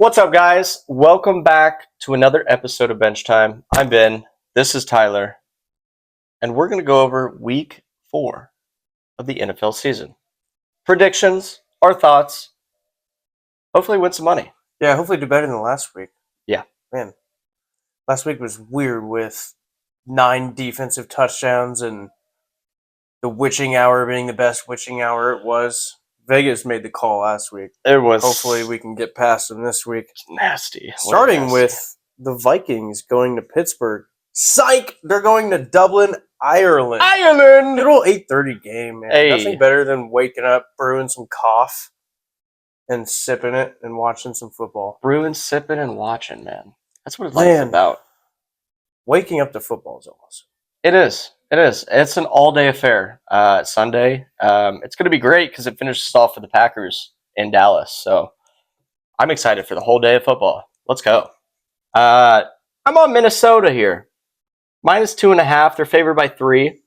What's up, guys? Welcome back to another episode of Bench Time. I'm Ben. This is Tyler. And we're going to go over week 4 of the NFL season. Predictions, our thoughts, hopefully win some money. Yeah, hopefully do better than last week. Yeah. Man, last week was weird with 9 defensive touchdowns and the witching hour being the best witching hour it was. Vegas made the call last week. It was Hopefully we can get past them this week. nasty. Starting with the Vikings going to Pittsburgh. Psych! They're going to Dublin, Ireland. Good old 8:30 game, man. Hey. Nothing better than waking up, brewing some coffee, and sipping it and watching some football. Brewing, sipping, and watching, man. That's what life's about. Waking up to football is awesome. It is. It's an all-day affair. Sunday. It's going to be great because it finishes off with the Packers in Dallas. So I'm excited for the whole day of football. Let's go. I'm on Minnesota here. -2.5. They're favored by 3.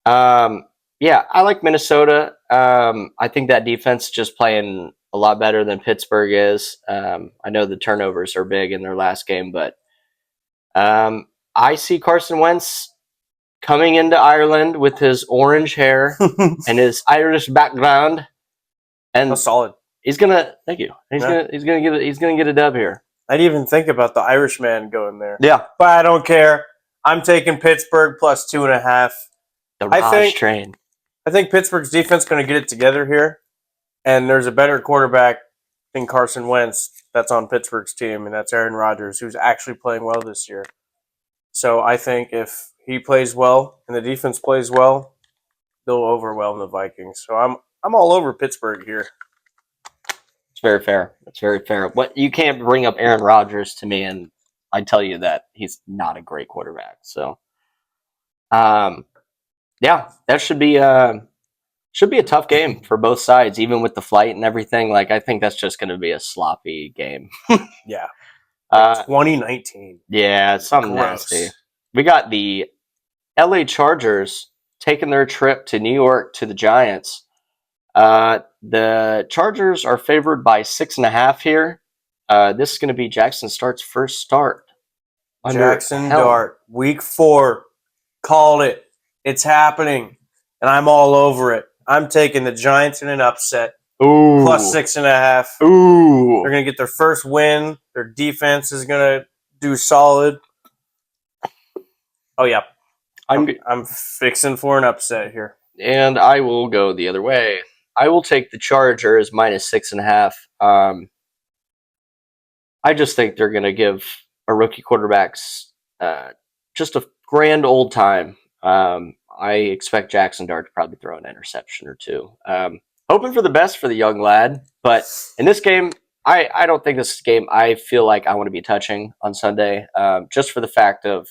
Yeah, I like Minnesota. I think that defense is just playing a lot better than Pittsburgh is. I know the turnovers are big in their last game, but I see Carson Wentz coming into Ireland with his orange hair and his Irish background, and That's solid. he's gonna. Thank you. He's gonna get a dub here. I didn't even think about the Irishman going there. Yeah, But I don't care. I'm taking Pittsburgh plus 2.5. the Raj train. I think Pittsburgh's defense is going to get it together here, and there's a better quarterback than Carson Wentz that's on Pittsburgh's team, and that's Aaron Rodgers, who's actually playing well this year. So I think if he plays well and the defense plays well, they'll overwhelm the Vikings. So I'm all over Pittsburgh here. It's very fair. It's very fair. What you can't bring up Aaron Rodgers to me, and I tell you that he's not a great quarterback. So, yeah, that should be a tough game for both sides, even with the flight and everything. Like, I think that's just going to be a sloppy game. Yeah. Like 2019. Yeah, it's something Gross. nasty. We got the LA Chargers taking their trip to New York to the Giants. The Chargers are favored by 6.5 here. This is going to be Jackson Dart's first start. Jackson Dart, week 4. Called it. It's happening. And I'm all over it. I'm taking the Giants in an upset. Ooh. Plus 6.5. Ooh. They're going to get their first win. Their defense is going to do solid. Oh, yeah. I'm fixing for an upset here. And I will go the other way. I will take the Chargers -6.5. I just think they're going to give a rookie quarterbacks just a grand old time. I expect Jackson Dart to probably throw an interception or 2. Hoping for the best for the young lad. But in this game, I don't think this is a game I feel like I want to be touching on Sunday. Just for the fact of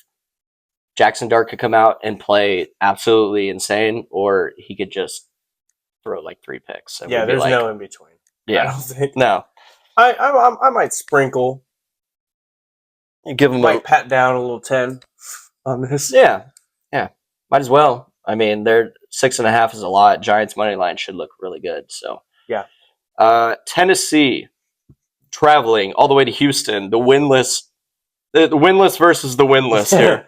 Jackson Dart could come out and play absolutely insane, or he could just throw like 3 picks. Yeah, there's no in between. Yeah, I don't think. no. I might sprinkle. You give him Might pat down a little 10 on this. Yeah. Might as well. I mean, they're 6.5 is a lot. Giants money line should look really good. So yeah. Tennessee traveling all the way to Houston. The winless versus the winless here.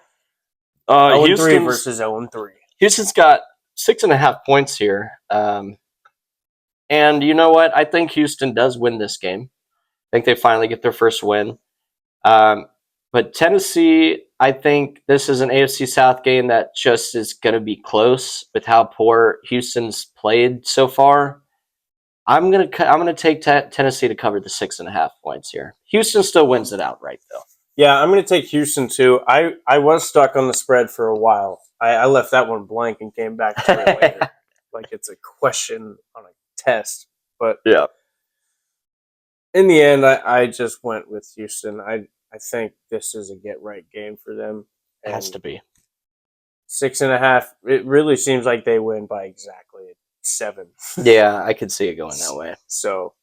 0-3 versus 0-3. Houston's got 6.5 points here. And you know what? I think Houston does win this game. I think they finally get their first win. But Tennessee, I think this is an AFC South game that just is going to be close with how poor Houston's played so far. I'm gonna take Tennessee to cover the 6.5 points here. Houston still wins it outright, though. Yeah, I'm going to take Houston, too. I was stuck on the spread for a while. I left that one blank and came back to it later. Like it's a question on a test. But yeah, in the end, I just went with Houston. I think this is a get-right game for them. It has to be. 6.5, it really seems like they win by exactly 7. Yeah, I could see it going that way. So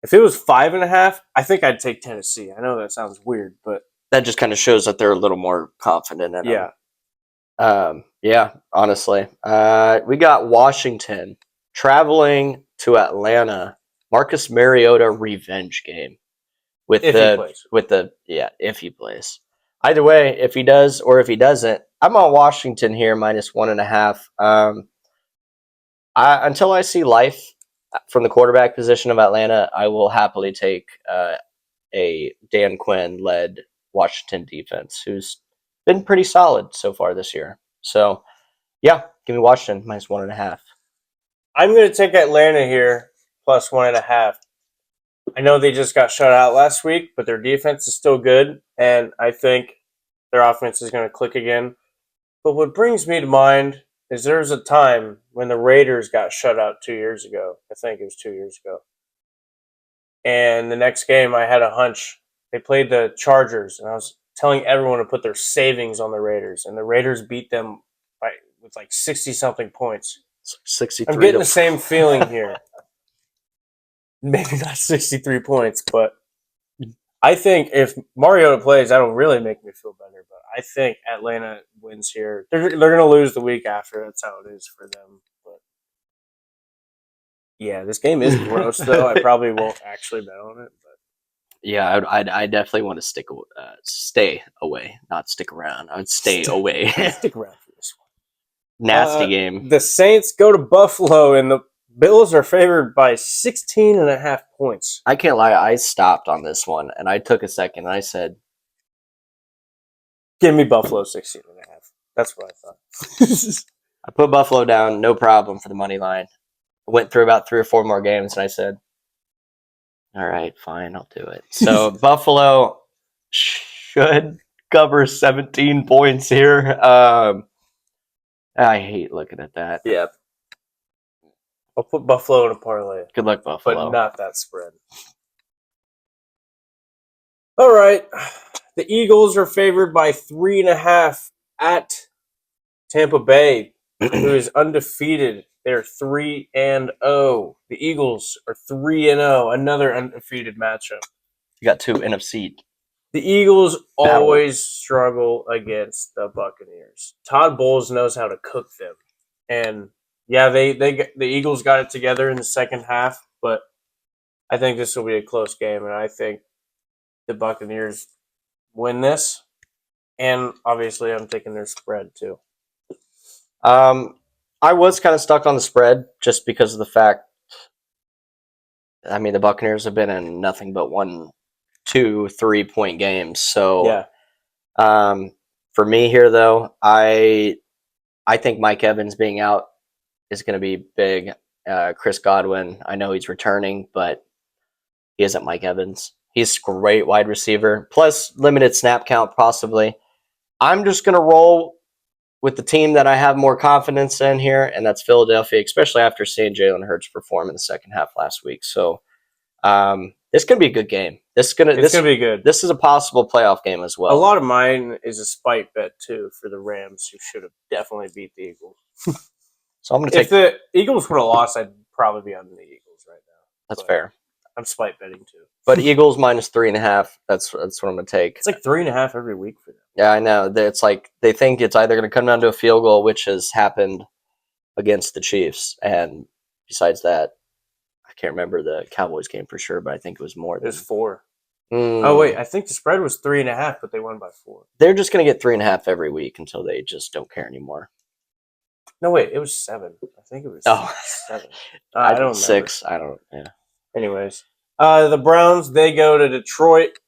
if it was 5.5, I think I'd take Tennessee. I know that sounds weird, but that just kind of shows that they're a little more confident in them. Yeah. Yeah, honestly. We got Washington traveling to Atlanta. Marcus Mariota revenge game. with If he plays. if he plays. Either way, if he does or if he doesn't, I'm on Washington here -1.5. Until I see life from the quarterback position of Atlanta, I will happily take a Dan Quinn led Washington defense, who's been pretty solid so far this year. So yeah, give me Washington -1.5. I'm going to take Atlanta here +1.5. I know they just got shut out last week, but their defense is still good, and I think their offense is going to click again. But what brings me to mind is there was a time when the Raiders got shut out 2 years ago. I think it was 2 years ago. And the next game, I had a hunch. They played the Chargers, and I was telling everyone to put their savings on the Raiders, and the Raiders beat them with like 60-something points. 63. I'm getting the same feeling here. Maybe not 63 points, but I think if Mariota plays, that'll really make me feel better. But I think Atlanta wins here. They're going to lose the week after. That's how it is for them. But yeah, this game is gross, though. I probably won't actually bet on it. But yeah, I definitely want to stay away, not stick around. I would stay away. Stick around for this one. Nasty game. The Saints go to Buffalo, and the Bills are favored by 16.5 points. I can't lie. I stopped on this one, and I took a second, and I said, give me Buffalo 16.5. That's what I thought. I put Buffalo down, no problem for the money line. I went through about 3 or 4 more games, and I said, all right, fine, I'll do it. So Buffalo should cover 17 points here. I hate looking at that. Yeah. I'll put Buffalo in a parlay. Good luck, Buffalo. But not that spread. All right. The Eagles are favored by 3.5 at Tampa Bay, who is undefeated. They're 3-0. The Eagles are 3-0. Another undefeated matchup. You got 2 NFC. The Eagles always struggle against the Buccaneers. Todd Bowles knows how to cook them, and yeah, the Eagles got it together in the second half, but I think this will be a close game, and I think the Buccaneers win this. And obviously, I'm taking their spread too. I was kind of stuck on the spread just because of the fact. I mean, the Buccaneers have been in nothing but 1, 2, 3-point games. So, yeah. For me here, though, I think Mike Evans being out is going to be big. Chris Godwin, I know he's returning, but he isn't Mike Evans. He's a great wide receiver, plus limited snap count possibly. I'm just going to roll with the team that I have more confidence in here, and that's Philadelphia, especially after seeing Jalen Hurts perform in the second half last week. So this is going to be a good game. It's going to be good. This is a possible playoff game as well. A lot of mine is a spite bet, too, for the Rams, who should have definitely beat the Eagles. So I'm going to take... If the Eagles would have lost, I'd probably be on the Eagles right now. That's fair. I'm spite betting, too. But Eagles -3.5, that's what I'm going to take. It's like 3.5 every week for them. Yeah, I know. It's like they think it's either going to come down to a field goal, which has happened against the Chiefs. And besides that, I can't remember the Cowboys game for sure, but I think it was more than... It was 4. Oh, wait. I think the spread was 3.5, but they won by 4. They're just going to get 3.5 every week until they just don't care anymore. No, wait. It was 7. I think it was 7. I don't remember. 6. I don't... Yeah. Anyways. The Browns, they go to Detroit.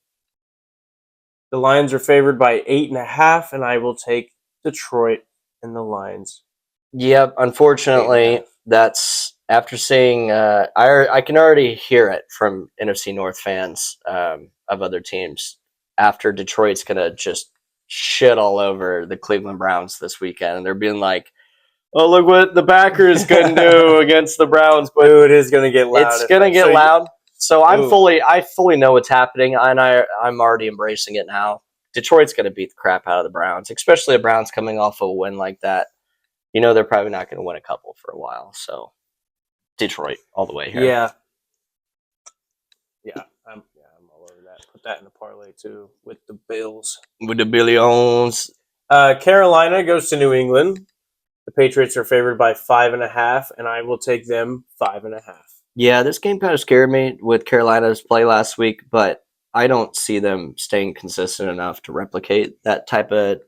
The Lions are favored by 8.5, and I will take Detroit and the Lions. Yep, unfortunately, that's after seeing. I can already hear it from NFC North fans of other teams. After Detroit's gonna just shit all over the Cleveland Browns this weekend, and they're being like, "Oh, look what the Packers can do against the Browns!" But it is gonna get loud. It's gonna get loud. So I fully know what's happening, and I'm already embracing it now. Detroit's going to beat the crap out of the Browns, especially the Browns coming off of a win like that. You know they're probably not going to win a couple for a while. So Detroit all the way here. Yeah, I'm all over that. Put that in the parlay too with the Bills. With the Billions. Carolina goes to New England. The Patriots are favored by 5.5, and I will take them 5.5. Yeah, this game kind of scared me with Carolina's play last week, but I don't see them staying consistent enough to replicate that type of.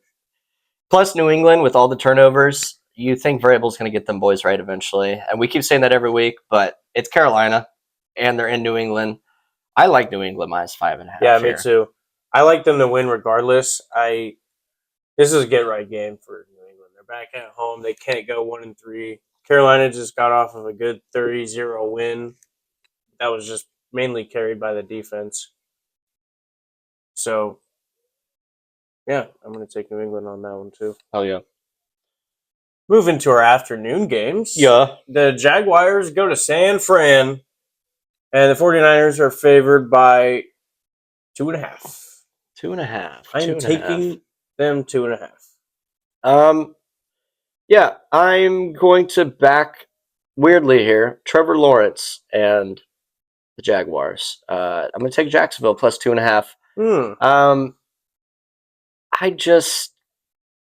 Plus, New England with all the turnovers, you think Vrabel's going to get them boys right eventually, and we keep saying that every week. But it's Carolina, and they're in New England. I like New England minus 5.5 Yeah, me here. too. I like them to win regardless. This is a get right game for New England. They're back at home. They can't go 1-3. Carolina just got off of a good 30-0 win. That was just mainly carried by the defense. So, yeah, I'm going to take New England on that one too. Hell yeah. Moving to our afternoon games. Yeah. The Jaguars go to San Fran, and the 49ers are favored by 2.5. 2.5. I am taking them 2.5. Yeah, I'm going to back weirdly here Trevor Lawrence and the Jaguars. I'm going to take Jacksonville plus 2.5. I just,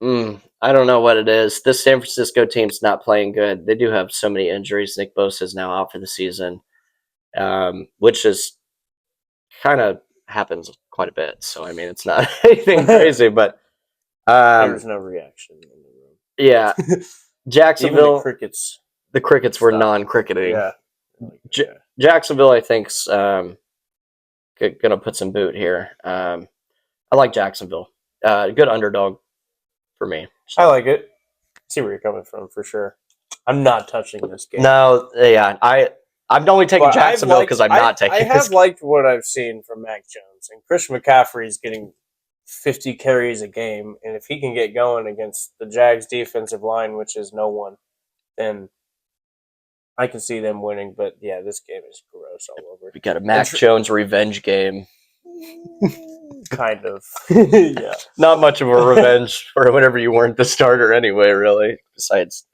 I don't know what it is. This San Francisco team's not playing good. They do have so many injuries. Nick Bosa is now out for the season, which is kind of happens quite a bit. So I mean, it's not anything crazy, but There's no reaction in the room. yeah, Jacksonville. Even the crickets. The crickets were non-cricketing. Yeah. Jacksonville, I think's gonna put some boot here. I like Jacksonville. Good underdog for me. So. I like it. See where you're coming from for sure. I'm not touching this game. No, yeah, I'm only taking Jacksonville because I'm not taking. I have liked what I've seen from Mac Jones, and Chris McCaffrey's getting 50 carries a game, and if he can get going against the Jags defensive line, which is no one, then I can see them winning. But yeah, this game is gross all over. We got a Mac Jones revenge game. Kind of. Yeah. Not much of a revenge for whenever you weren't the starter anyway, really. Besides,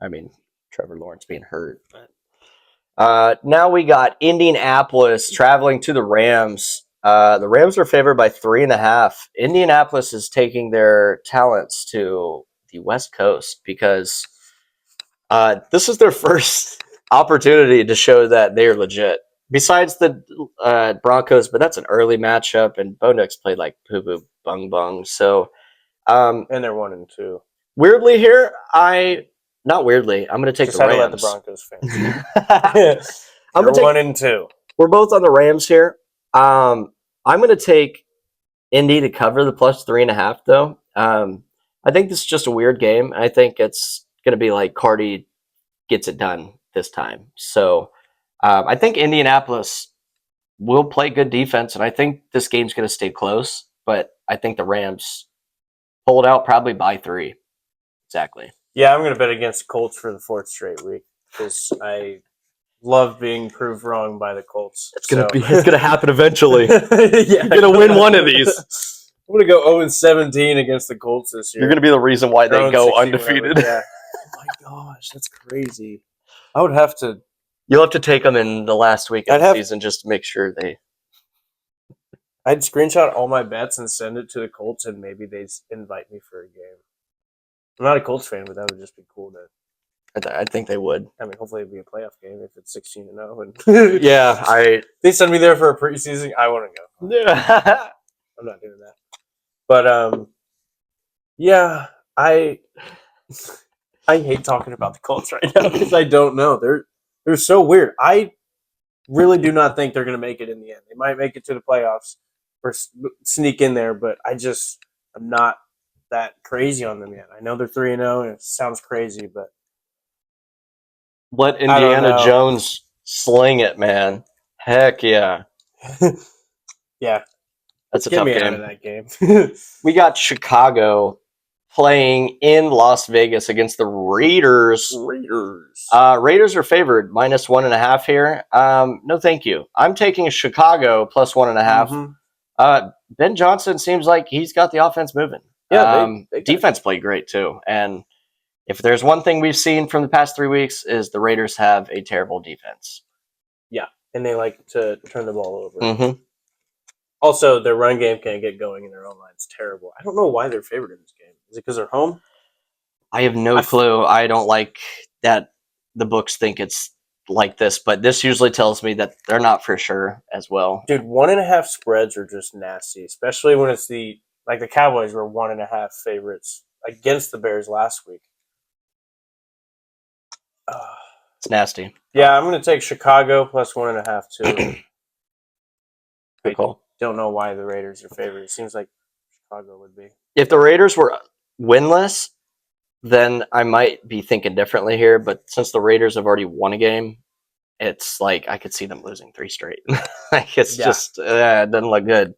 I mean, Trevor Lawrence being hurt. But now we got Indianapolis traveling to the Rams. The Rams are favored by 3.5. Indianapolis is taking their talents to the West Coast because this is their first opportunity to show that they're legit. Besides the Broncos, but that's an early matchup, and Bo Nix played like poo poo bung bung. So, and they're 1-2. Weirdly here, not weirdly. I'm going to take just the Rams. Let the Broncos fans. I'm going to 1-2. We're both on the Rams here. I'm going to take Indy to cover the plus 3.5, though. I think this is just a weird game. I think it's going to be like Cardi gets it done this time. So I think Indianapolis will play good defense, and I think this game's going to stay close. But I think the Rams pull it out probably by 3. Exactly. Yeah, I'm going to bet against the Colts for the 4th straight week because I love being proved wrong by the Colts. It's gonna happen eventually. Yeah, you're gonna win one of these. I'm gonna go 0-17 against the Colts this year. You're gonna be the reason why they go undefeated. Yeah. Oh my gosh, that's crazy. I would have to. You'll have to take them in the last week of the season just to make sure they. I'd screenshot all my bets and send it to the Colts, and maybe they'd invite me for a game. I'm not a Colts fan, but that would just be cool to. I think they would. I mean, hopefully it'd be a playoff game if it's 16-0. And yeah, they send me there for a preseason. I want to go. Yeah. I'm not doing that. But yeah, I hate talking about the Colts right now because I don't know. They're so weird. I really do not think they're going to make it in the end. They might make it to the playoffs or sneak in there, but I'm not that crazy on them yet. I know they're 3-0, and it sounds crazy, but. Let Indiana Jones sling it, man. Heck yeah. Yeah. That's a tough game. Out of that game. We got Chicago playing in Las Vegas against the Raiders. Raiders are favored -1.5 here. No, thank you. I'm taking Chicago plus 1.5. Mm-hmm. Ben Johnson seems like he's got the offense moving. Yeah, they defense played great too. And if there's one thing we've seen from the past 3 weeks is the Raiders have a terrible defense. Yeah, and they like to turn the ball over. Mm-hmm. Also, their run game can't get going in their own line. It's terrible. I don't know why they're favored in this game. Is it because they're home? I have no clue. I don't like that the books think it's like this, but this usually tells me that they're not for sure as well. Dude, 1.5 spreads are just nasty, especially when it's the Cowboys were 1.5 favorites against the Bears last week. It's nasty. Yeah, I'm going to take Chicago plus 1.5 too. Good call. Don't know why the Raiders are favored. It seems like Chicago would be. If the Raiders were winless, then I might be thinking differently here. But since the Raiders have already won a game, it's like I could see them losing 3 straight. Like it's just it doesn't look good.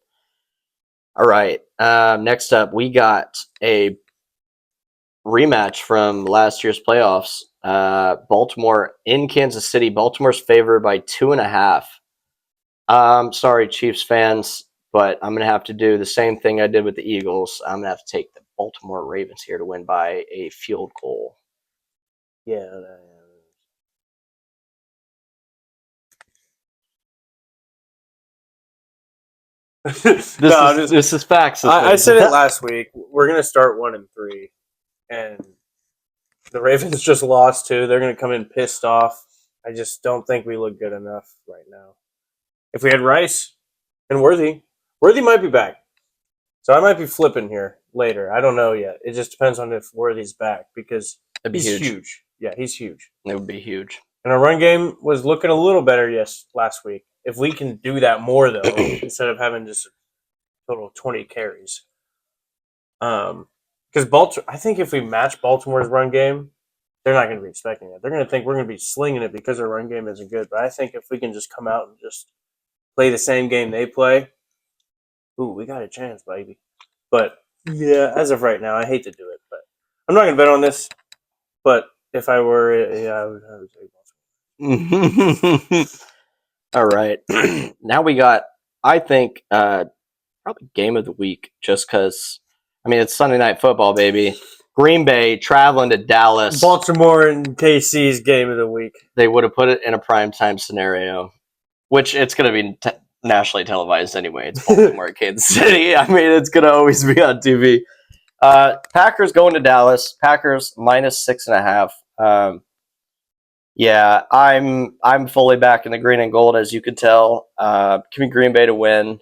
All right. Next up, we got a rematch from last year's playoffs. Baltimore in Kansas City. Baltimore's favored by 2.5. Sorry, Chiefs fans, but I'm going to have to do the same thing I did with the Eagles. I'm going to have to take the Baltimore Ravens here to win by a field goal. Yeah. This is facts. I said it last week. We're going to start 1-3, and the Ravens just lost too. They're going to come in pissed off. I just don't think we look good enough right now. If we had Rice and Worthy might be back. So I might be flipping here later. I don't know yet. It just depends on if Worthy's back because he's huge. Yeah, he's huge. It would be huge. And our run game was looking a little better last week. If we can do that more though, instead of having just a total of 20 carries. Because I think if we match Baltimore's run game, they're not going to be expecting it. They're going to think we're going to be slinging it because our run game isn't good. But I think if we can just come out and just play the same game they play, ooh, we got a chance, baby. But yeah, as of right now, I hate to do it, but I'm not going to bet on this. But if I were, I would say Baltimore. All right. Now we got, I think, probably game of the week, just because, I mean, it's Sunday Night Football, baby. Green Bay traveling to Dallas. Baltimore and KC's game of the week. They would have put it in a primetime scenario, which it's going to be nationally televised anyway. It's Baltimore, Kansas City. I mean, it's going to always be on TV. Packers going to Dallas. Packers minus 6.5. Yeah, I'm fully back in the green and gold, as you could tell. Give me Green Bay to win.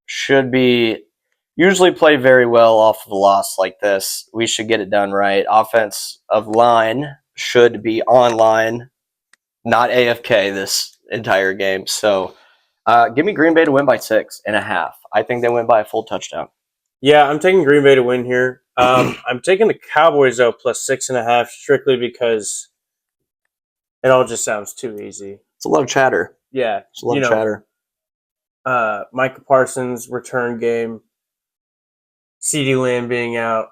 Should be usually play very well off of a loss like this. We should get it done right. Offense of line should be online, not AFK this entire game. So give me Green Bay to win by 6.5. I think they win by a full touchdown. Yeah, I'm taking Green Bay to win here. I'm taking the Cowboys though plus 6.5 strictly because it all just sounds too easy. It's a lot of chatter. Yeah, it's a lot of chatter. Micah Parsons return game, CeeDee Lamb being out,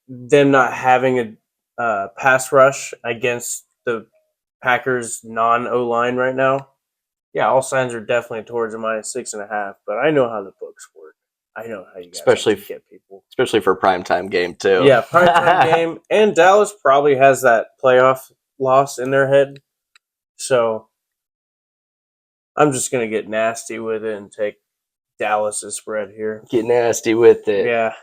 them not having a pass rush against the Packers non O line right now. Yeah, all signs are definitely towards a minus 6.5. But I know how the books work. I know how you guys get people, especially for a primetime game too. Yeah, primetime game, and Dallas probably has that playoff loss in their head, so I'm just gonna get nasty with it and take Dallas's spread here. Get nasty with it. Yeah.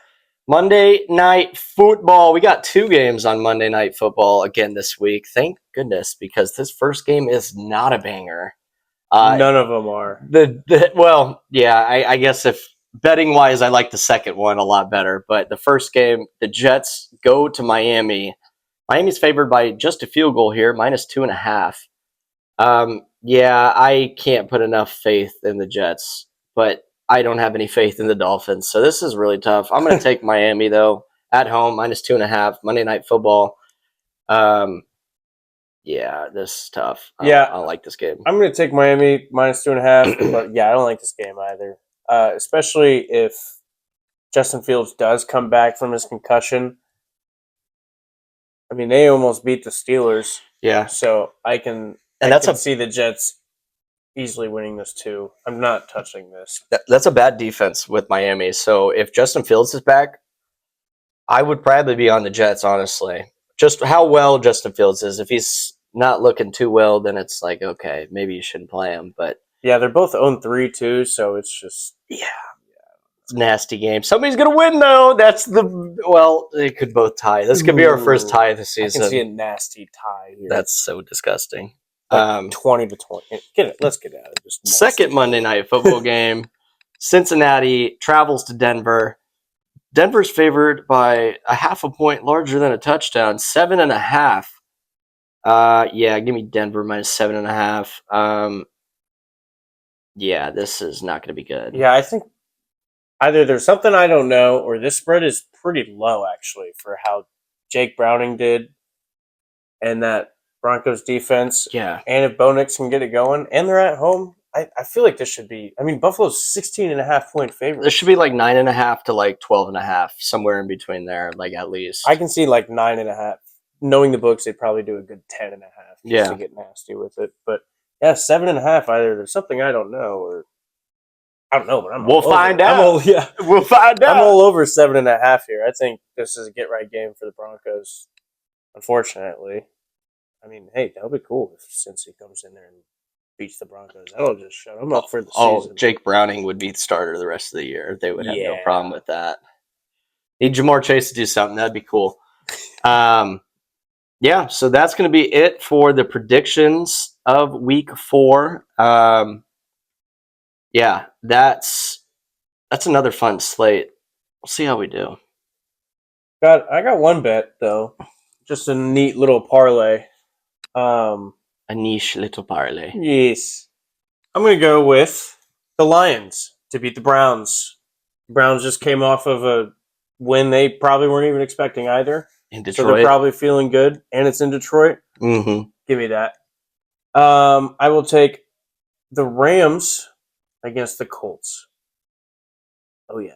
Monday Night Football. We got 2 games on Monday Night Football again this week. Thank goodness, because this first game is not a banger. None of them are. Well, yeah, I guess if betting wise, I like the second one a lot better. But the first game, the Jets go to Miami. Miami's favored by just a field goal here, minus 2.5. Yeah, I can't put enough faith in the Jets, but I don't have any faith in the Dolphins. So this is really tough. I'm going to take Miami, though, at home, minus 2.5, Monday Night Football. Yeah, this is tough. I don't like this game. I'm going to take Miami minus 2.5, but yeah, I don't like this game either. Especially if Justin Fields does come back from his concussion. I mean, they almost beat the Steelers. Yeah. So I can see the Jets easily winning this too. I'm not touching this. That's a bad defense with Miami. So if Justin Fields is back, I would probably be on the Jets, honestly. Just how well Justin Fields is. If he's not looking too well, then it's like, okay, maybe you shouldn't play him. But yeah, they're both 0-3 too, so it's just it's a nasty game. Somebody's gonna win though. They could both tie. This could be our first tie of the season. I can see a nasty tie here. That's so disgusting. Like 20-20. Let's get out of this. Second Monday Night Football game. Cincinnati travels to Denver. Denver's favored by a half a point larger than a touchdown, 7.5. Yeah, give me Denver minus 7.5. Yeah, this is not going to be good. Yeah, I think either there's something I don't know, or this spread is pretty low actually for how Jake Browning did, and that Broncos defense. Yeah, And if Bo Nix can get it going, and they're at home, I feel like this should be. I mean, Buffalo's 16.5-point favorite. this should be like 9.5 to like 12.5, somewhere in between there, like at least. I can see like 9.5. Knowing the books, they'd probably do a good 10.5 just to get nasty with it. But yeah, 7.5. Either there's something I don't know, or I don't know, but we'll find out. We'll find out. I'm all over 7.5 here. I think this is a get right game for the Broncos. Unfortunately, I mean, hey, that'll be cool if Cincy comes in there and beats the Broncos. That'll just shut them up for the season. Jake Browning would be the starter the rest of the year. They would have no problem with that. Need Jamar Chase to do something. That'd be cool. Yeah, so that's going to be it for the predictions of Week 4. Yeah, that's another fun slate. We'll see how we do. I got one bet though, just a neat little parlay. A niche little parlay. Yes, I'm going to go with the Lions to beat the Browns. The Browns just came off of a win they probably weren't even expecting either. In Detroit. So they're probably feeling good, and it's in Detroit. Mm-hmm. Give me that. I will take the Rams against the Colts. Oh, yeah.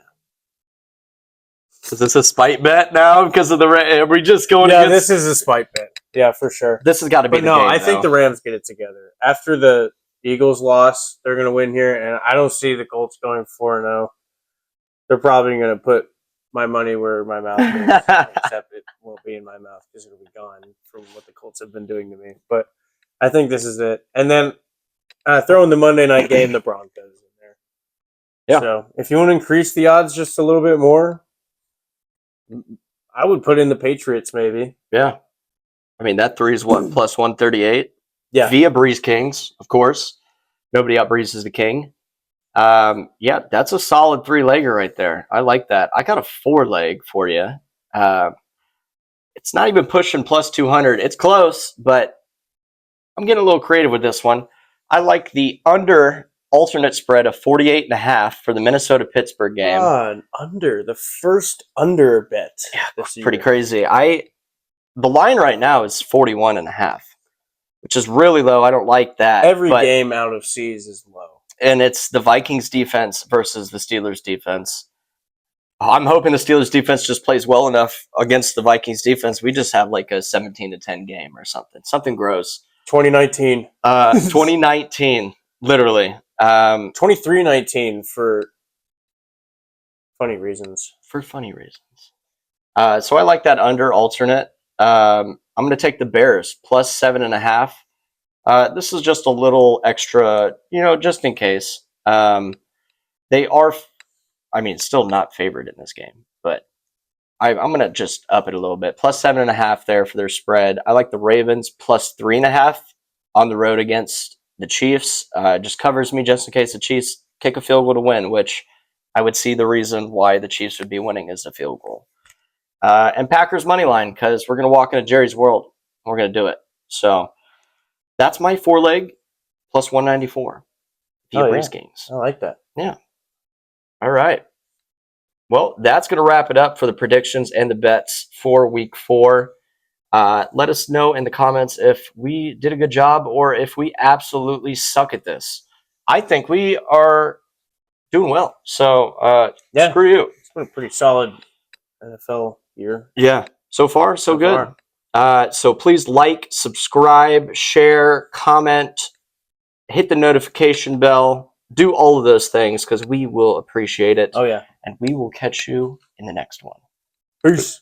Is this a spite bet now? Because of the are we just going? Yeah, this is a spite bet. Yeah, for sure. This has got to be. But no, I think the Rams get it together after the Eagles loss. They're going to win here, and I don't see the Colts going 4-0. They're probably going to put my money where my mouth is, except it won't be in my mouth because it'll be gone from what the Colts have been doing to me. But I think this is it. And then throw in the Monday night game, the Broncos in there. Yeah. So if you want to increase the odds just a little bit more, I would put in the Patriots maybe. Yeah. I mean, that 3 is what, plus 138? Yeah. Via Breeze Kings, of course. Nobody out breezes the King. Yeah, that's a solid 3-legger right there. I like that. I got a 4-leg for you. It's not even pushing plus 200. It's close, but I'm getting a little creative with this one. I like the under alternate spread of 48.5 for the Minnesota-Pittsburgh game. The first under bet. Yeah, that's pretty crazy. The line right now is 41.5, which is really low. I don't like that. Every game out of C's is low. And it's the Vikings defense versus the Steelers defense. I'm hoping the Steelers defense just plays well enough against the Vikings defense. We just have like a 17-10 game or something. Something gross. 2019. 2019, literally. 23-19 for funny reasons. So I like that under alternate. I'm going to take the Bears plus 7.5. This is just a little extra, just in case. They are, still not favored in this game, but I'm going to just up it a little bit. Plus 7.5 there for their spread. I like the Ravens plus 3.5 on the road against the Chiefs. Just covers me just in case the Chiefs kick a field goal to win, which I would see the reason why the Chiefs would be winning is a field goal. And Packers money line, because we're going to walk into Jerry's world. We're going to do it. So that's my 4-leg plus 194. Via Breeze Kings. I like that. Yeah. All right. Well, that's going to wrap it up for the predictions and the bets for Week 4. Let us know in the comments if we did a good job or if we absolutely suck at this. I think we are doing well. So screw you. It's been a pretty solid NFL year. Yeah. So far, so good. So please like, subscribe, share, comment, hit the notification bell, do all of those things because we will appreciate it. Oh, yeah. And we will catch you in the next one. Peace.